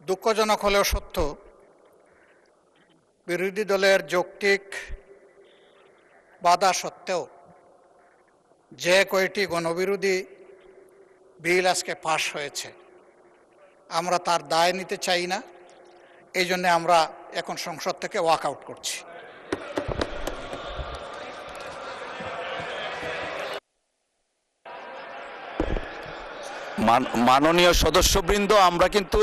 দুঃখজনক হলেও সত্য, বিরোধী দলের যৌক্তিক বাধা সত্ত্বেও যে কয়টি গণবিরোধী বিল আজকে পাশ হয়েছে, আমরা তার দায় নিতে চাই না। এই জন্য আমরা এখন সংসদ থেকে ওয়াক আউট করছি। মাননীয় সদস্যবৃন্দ, আমরা কিন্তু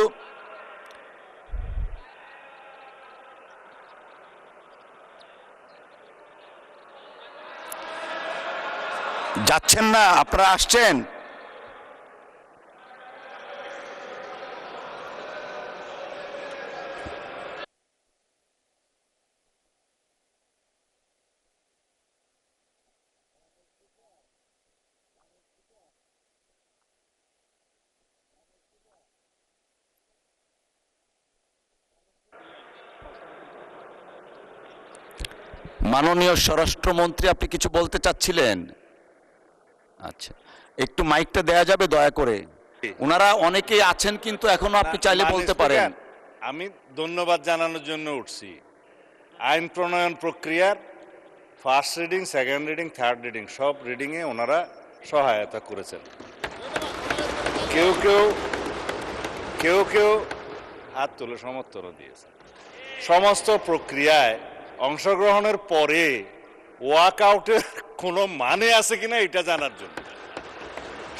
যাচ্ছেন না, আপনারা আসছেন। মাননীয় স্বরাষ্ট্রমন্ত্রী, আপনি কিছু বলতে চাচ্ছিলেন? আচ্ছা, একটু মাইকটা দেয়া যাবে দয়া করে? ওনারা অনেকেই আছেন, কিন্তু এখনো আপনি চাইলে বলতে পারেন। আমি ধন্যবাদ জানানোর জন্য উঠছি। আইন প্রণয়ন প্রক্রিয়ার first reading, second reading, third reading সব রিডিংয়ে ওনারা সহায়তা করেছেন। কেউ কেউ হাত তুলে সমর্থনও দিয়েছে। সমস্ত প্রক্রিয়ায় অংশগ্রহণের পরে ওয়াক আউটের কোনো মানে আছে কিনা এটা জানার জন্য,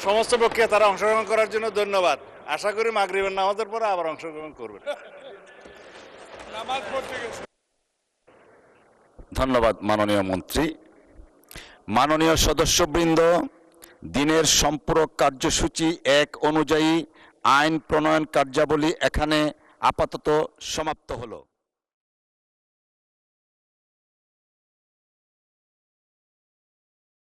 সমস্ত প্রক্রিয়া তারা অংশগ্রহণ করার জন্য ধন্যবাদ। আশা করি মাগরিবের নামাজের পরে আবার অংশগ্রহণ করবেন। ধন্যবাদ মাননীয় মন্ত্রী। মাননীয় সদস্যবৃন্দ, দিনের সম্পূরক কার্যসূচি 1 অনুযায়ী আইন প্রণয়ন কার্যাবলী এখানে আপাতত সমাপ্ত হলো।